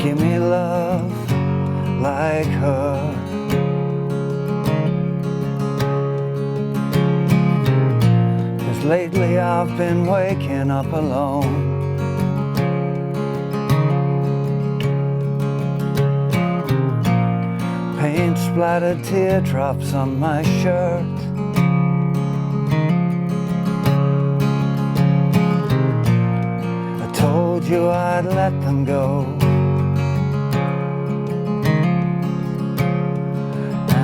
Give me love like her. 'Cause lately I've been waking up alone. Paint splattered teardrops on my shirt. I told you I'd let them go,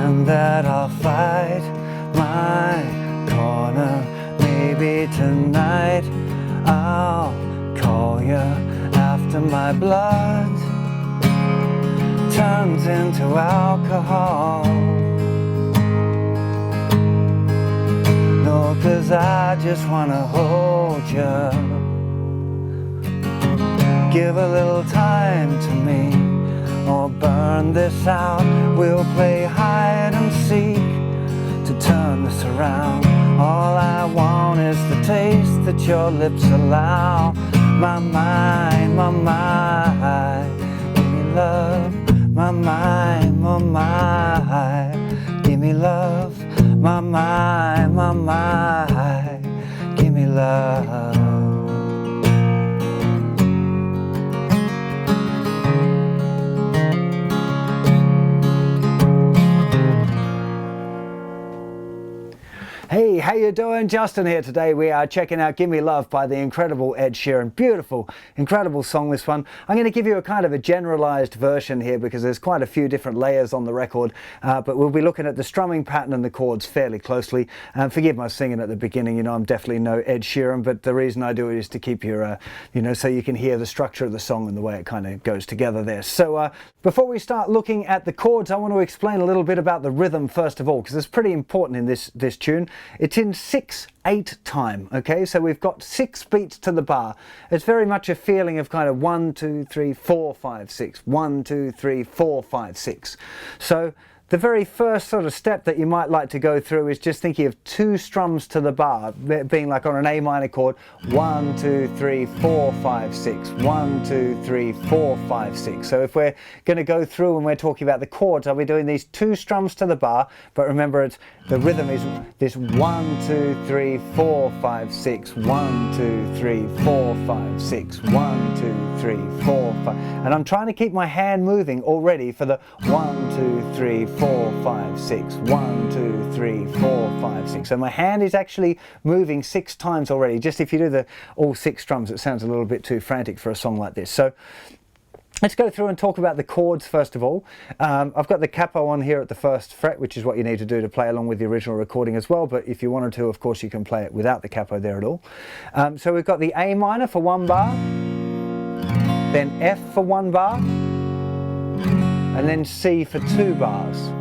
and that I'll fight my corner. Maybe tonight I'll call you after my blood turns into alcohol. No, 'cause I just wanna hold you. Give a little time to me, or burn this out. We'll play hide and seek to turn this around. All I want is the taste that your lips allow. My mind, give me love. My mind, give me love. My mind, give me love. Hey, how you doing? Justin here. Today we are checking out Gimme Love by the incredible Ed Sheeran. Beautiful, incredible song, this one. I'm going to give you a kind of a generalized version here because there's quite a few different layers on the record, but we'll be looking at the strumming pattern and the chords fairly closely. Forgive my singing at the beginning, you know, I'm definitely no Ed Sheeran, but the reason I do it is to keep your, you know, so you can hear the structure of the song and the way it kind of goes together there. So before we start looking at the chords, I want to explain a little bit about the rhythm first of all, because it's pretty important in this tune. It's in 6/8 time, okay? So we've got 6 beats to the bar. It's very much a feeling of kind of 1, 2, 3, 4, 5, 6. 1, 2, 3, 4, 5, 6. So the very first sort of step that you might like to go through is just thinking of 2 strums to the bar, being like on an A minor chord, 1, 2, 3, 4, 5, 6, 1, 2, 3, 4, 5, 6. So if we're going to go through and we're talking about the chords, I'll be doing these 2 strums to the bar, but remember the rhythm is this 1, 2, 3, 4, 5, 6, 1, 2, 3, 4, 5, 6, 1, 2, 3, 4, 5. And I'm trying to keep my hand moving already for the 1, 2, 3, 4, 5, 6, 1, 2, 3, 4, 5, 6. So my hand is actually moving 6 times already. Just if you do all 6 strums, it sounds a little bit too frantic for a song like this. So let's go through and talk about the chords first of all. I've got the capo on here at the 1st fret, which is what you need to do to play along with the original recording as well, but if you wanted to, of course, you can play it without the capo there at all. So we've got the A minor for 1 bar, then F for 1 bar, and then C for 2 bars.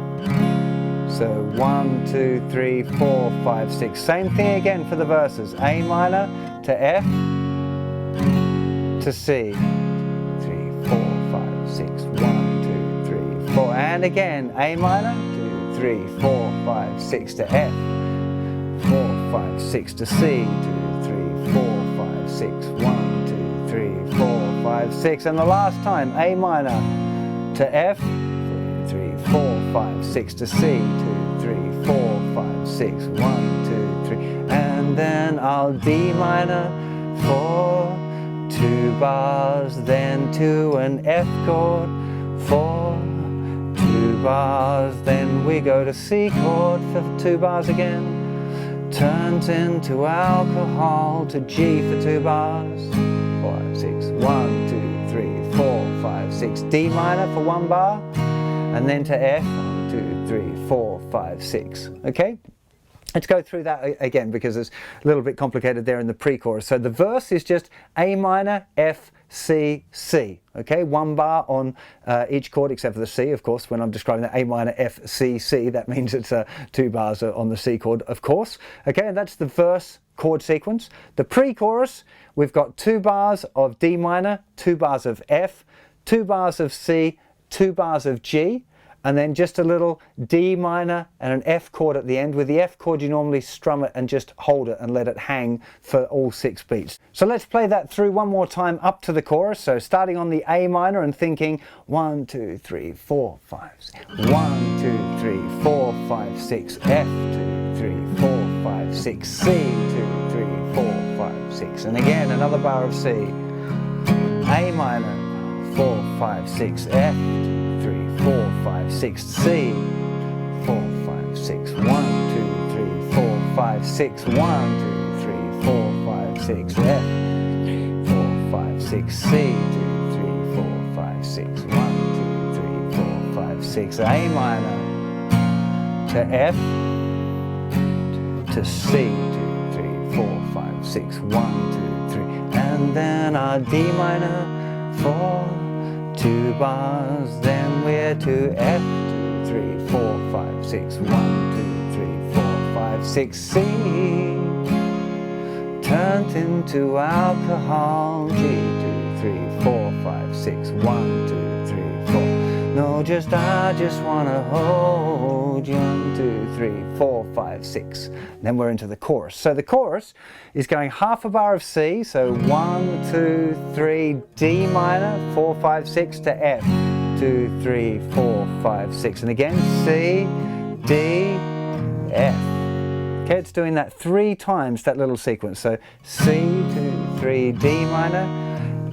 So 1, 2, 3, 4, 5, 6. Same thing again for the verses. A minor to F to C. 3, 4, 5, 6. 1, 2, 3, 4. And again, A minor, 2, 3, 4, 5, 6 to F. 4, 5, 6 to C. 2, 3, 4, 5, 6. 1, 2, 3, 4, 5, 6. And the last time, A minor to F. 3, 4, 5, 6 to C. 2, 3, 4, 5, 6. 1, 2, 3. And then I'll D minor for 2 bars, then to an F chord for 2 bars, then we go to C chord for 2 bars again. Turns into alcohol to G for 2 bars. 5, 6. 1, 2, 3, 4, 5, 6. D minor for 1 bar. And then to F, 1, 2, 3, 4, 5, 6. Okay? Let's go through that again because it's a little bit complicated there in the pre-chorus. So the verse is just A minor, F, C, C. Okay? 1 bar on each chord except for the C, of course. When I'm describing the A minor, F, C, C, that means it's 2 bars on the C chord, of course. Okay? And that's the verse chord sequence. The pre-chorus, we've got 2 bars of D minor, 2 bars of F, 2 bars of C, 2 bars of G, and then just a little D minor and an F chord at the end. With the F chord you normally strum it and just hold it and let it hang for all 6 beats. So let's play that through one more time up to the chorus. So starting on the A minor and thinking 1, 2, 3, 4, 5, 6. 1, 2, 3, 4, 5, 6. F, 2, 3, 4, 5, 6. C, 2, 3, 4, 5, 6. And again another bar of C. A minor, 4, 5, 6. F, 2, 3, 4, 5, 6. C, 4, 5, 6. 1, 2, 3, 4, 5, 6. 1, 2, 3, 4, 5, 6. F, 4, 5, 6. C, 2, 3, 4, 5, 6. 1, 2, 3, 4, 5, 6. A minor to F to C. 2, 3, 4, 5, 6. 1, 2, 3. And then a D minor for 2 bars. Then we're to F. 2, 3, 4, 5, 6. 1, 2, 3, 4, 5, 6. C turned into alcohol. G, 2, 3, 4, 5, 6. 1, 2, 3, 4. No, I just wanna hold you. 1, 2, 3, 4, 5, 6. Then we're into the chorus. So the chorus is going half a bar of C. So 1, 2, 3, D minor, 4, 5, 6 to F. 2, 3, 4, 5, 6. And again, C, D, F. Okay, it's doing that 3 times, that little sequence. So C, 2, 3, D minor,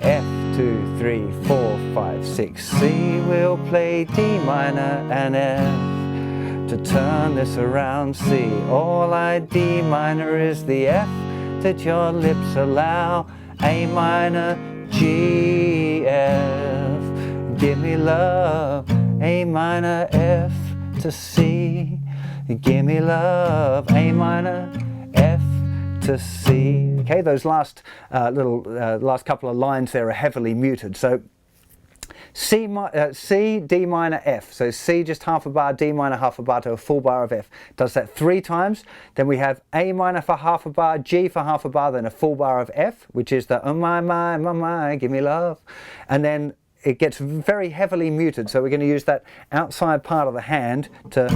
F, 2, 3, 4, 5, 6. C, we'll play D minor and F to turn this around. C, all I D minor is the F that your lips allow. A minor, G, F, give me love. A minor, F to C, give me love. A minor, F to C. Okay, those last last couple of lines there are heavily muted. So C, D minor, F. So C just half a bar, D minor half a bar to a full bar of F. Does that 3 times. Then we have A minor for half a bar, G for half a bar, then a full bar of F, which is the oh my, give me love. And then it gets very heavily muted. So we're going to use that outside part of the hand to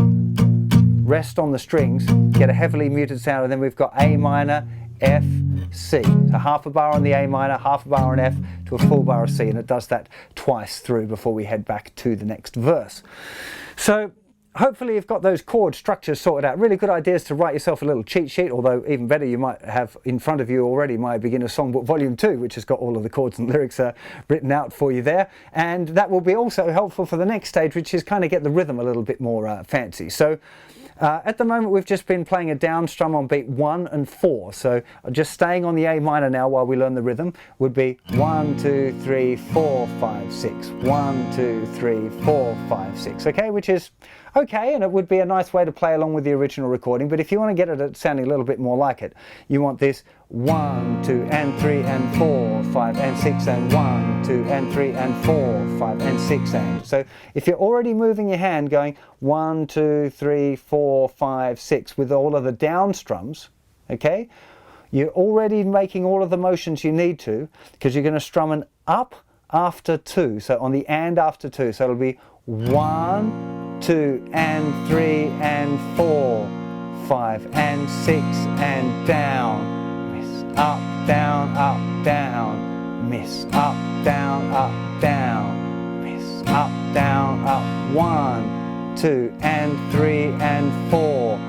rest on the strings, get a heavily muted sound, and then we've got A minor, F, C. So half a bar on the A minor, half a bar on F to a full bar of C, and it does that twice through before we head back to the next verse. So hopefully you've got those chord structures sorted out. Really good ideas to write yourself a little cheat sheet, although even better you might have in front of you already my Beginner Songbook Volume 2, which has got all of the chords and lyrics written out for you there. And that will be also helpful for the next stage, which is kind of get the rhythm a little bit more fancy. So at the moment we've just been playing a down strum on beat 1 and 4, so just staying on the A minor now while we learn the rhythm would be 1, 2, 3, 4, 5, 6, 1, 2, 3, 4, 5, 6, okay, which is okay, and it would be a nice way to play along with the original recording. But if you want to get it sounding a little bit more like it, you want this 1, 2 and 3 and 4, 5 and 6 and 1, 2 and 3 and 4, 5 and 6 and. So if you're already moving your hand going 1, 2, 3, 4, 5, 6 with all of the down strums, okay, you're already making all of the motions you need to, because you're going to strum an up after 2, so on the and after 2, so it'll be 1, 2 and 3 and 4, 5 and 6 and down, miss, up, down, miss, up, down, miss, up, down, 1, 2 and 3 and 4,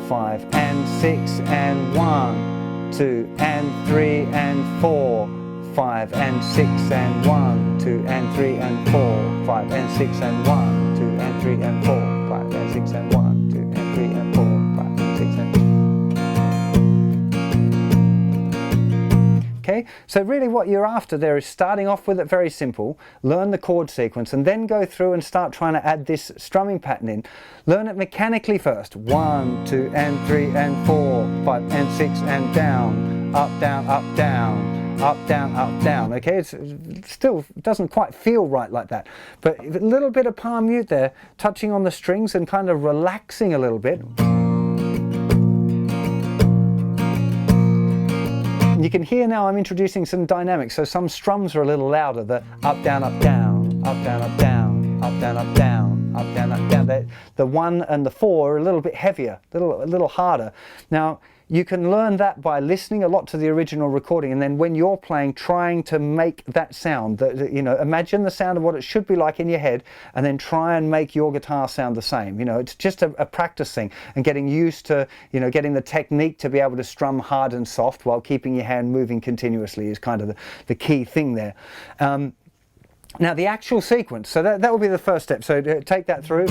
5 and 6 and 1, 2 and 3 and 4, 5 and 6 and 1, 2 and 3 and 4, 5 and 6 and 1, 2 and 3 and 4, 5 and 6 and 1, 2 and 3 and 4, 5 and 6 and 1. Okay, so really what you're after there is starting off with it very simple, learn the chord sequence, and then go through and start trying to add this strumming pattern in. Learn it mechanically first. 1, 2 and 3 and 4, 5 and 6 and down, up, down, up, down, up, down, okay? It still doesn't quite feel right like that. But a little bit of palm mute there, touching on the strings and kind of relaxing a little bit. And you can hear now I'm introducing some dynamics, so some strums are a little louder, the up, down, up, down, up, down, up, down, up, down, up, down, up, down, up, down. the 1 and the 4 are a little bit heavier, a little harder. Now, you can learn that by listening a lot to the original recording, and then when you're playing, trying to make that sound. You know, imagine the sound of what it should be like in your head, and then try and make your guitar sound the same. You know, it's just a practice thing, and getting used to, you know, getting the technique to be able to strum hard and soft while keeping your hand moving continuously is kind of the key thing there. Now the actual sequence, so that will be the first step. So take that through.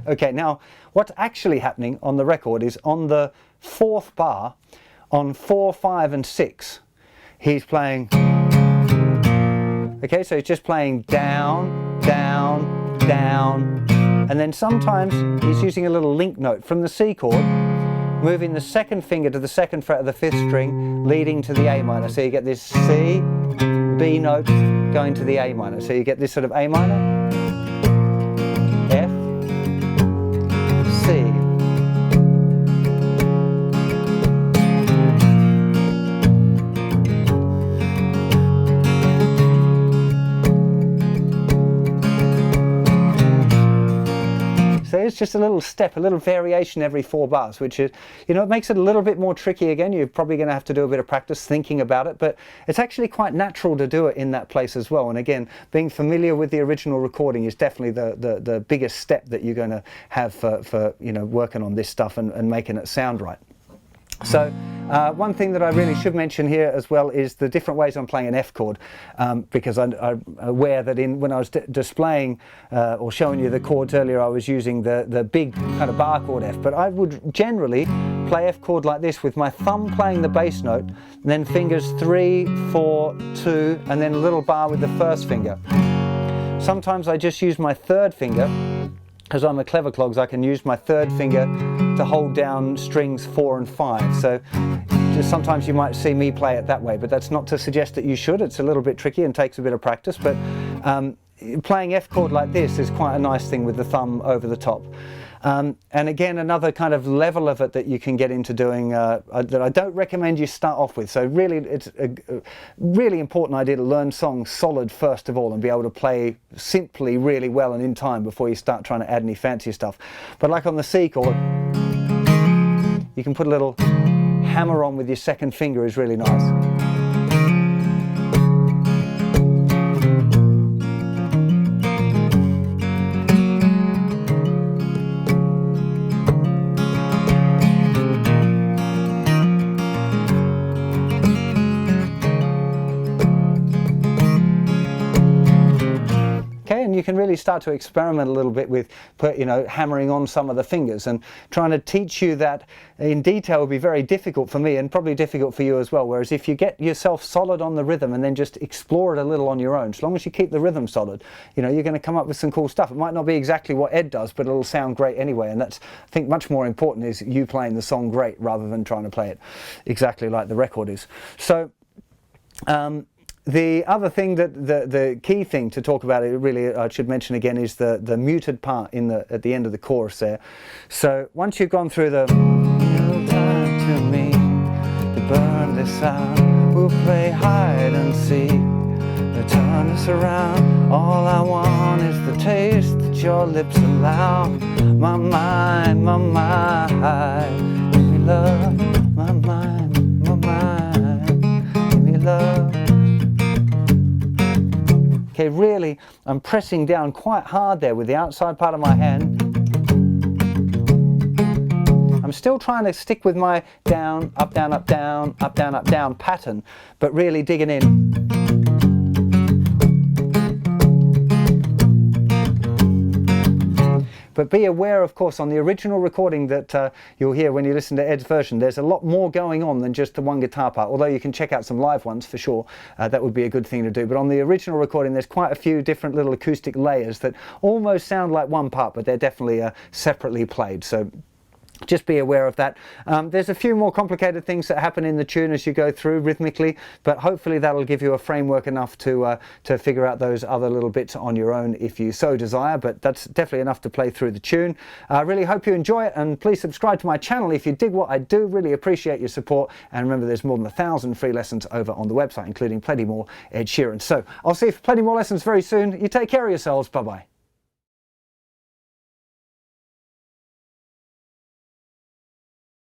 Okay, now what's actually happening on the record is on the 4th bar, on 4, 5 and 6, he's playing, okay, so he's just playing down, down, down, and then sometimes he's using a little link note from the C chord, moving the 2nd finger to the 2nd fret of the 5th string, leading to the A minor. So you get this C, B note going to the A minor. So you get this sort of A minor, F, C. So it's just a little step, a little variation every 4 bars, which is, you know, it makes it a little bit more tricky again. You're probably going to have to do a bit of practice thinking about it, but it's actually quite natural to do it in that place as well. And again, being familiar with the original recording is definitely the biggest step that you're going to have for you know, working on this stuff and making it sound right. So one thing that I really should mention here as well is the different ways I'm playing an F chord, because I'm aware that when I was displaying or showing you the chords earlier, I was using the big kind of bar chord F, but I would generally play F chord like this with my thumb playing the bass note, and then fingers 3, 4, 2, and then a little bar with the 1st finger. Sometimes I just use my 3rd finger. Because I'm a clever clogs, I can use my 3rd finger to hold down strings 4 and 5. So just sometimes you might see me play it that way, but that's not to suggest that you should. It's a little bit tricky and takes a bit of practice, but playing F chord like this is quite a nice thing with the thumb over the top. And again, another kind of level of it that you can get into doing that I don't recommend you start off with. So really, it's a really important idea to learn songs solid first of all and be able to play simply really well and in time before you start trying to add any fancy stuff. But like on the C chord, you can put a little hammer on with your 2nd finger is really nice. And you can really start to experiment a little bit with, you know, hammering on some of the fingers, and trying to teach you that in detail would be very difficult for me and probably difficult for you as well. Whereas if you get yourself solid on the rhythm and then just explore it a little on your own, as long as you keep the rhythm solid, you know, you're going to come up with some cool stuff. It might not be exactly what Ed does, but it'll sound great anyway. And that's, I think, much more important is you playing the song great rather than trying to play it exactly like the record is. So the other thing the key thing to talk about, it really I should mention again, is the muted part at the end of the chorus there. So once you've gone through the time to me to burn this out, we'll play hide and seek, turn this around. All I want is the taste that your lips allow. My mind, give me love. My mind, give me love. Okay, really, I'm pressing down quite hard there with the outside part of my hand. I'm still trying to stick with my down, up, down, up, down, up, down, up, down pattern, but really digging in. But be aware, of course, on the original recording that you'll hear when you listen to Ed's version, there's a lot more going on than just the one guitar part, although you can check out some live ones for sure. That would be a good thing to do. But on the original recording, there's quite a few different little acoustic layers that almost sound like one part, but they're definitely separately played. So Just be aware of that. There's a few more complicated things that happen in the tune as you go through rhythmically, but hopefully that'll give you a framework enough to figure out those other little bits on your own if you so desire, but that's definitely enough to play through the tune. I really hope you enjoy it, and please subscribe to my channel if you dig what I do. Really appreciate your support, and remember there's more than 1,000 free lessons over on the website, including plenty more Ed Sheeran. So I'll see you for plenty more lessons very soon. You take care of yourselves. Bye-bye.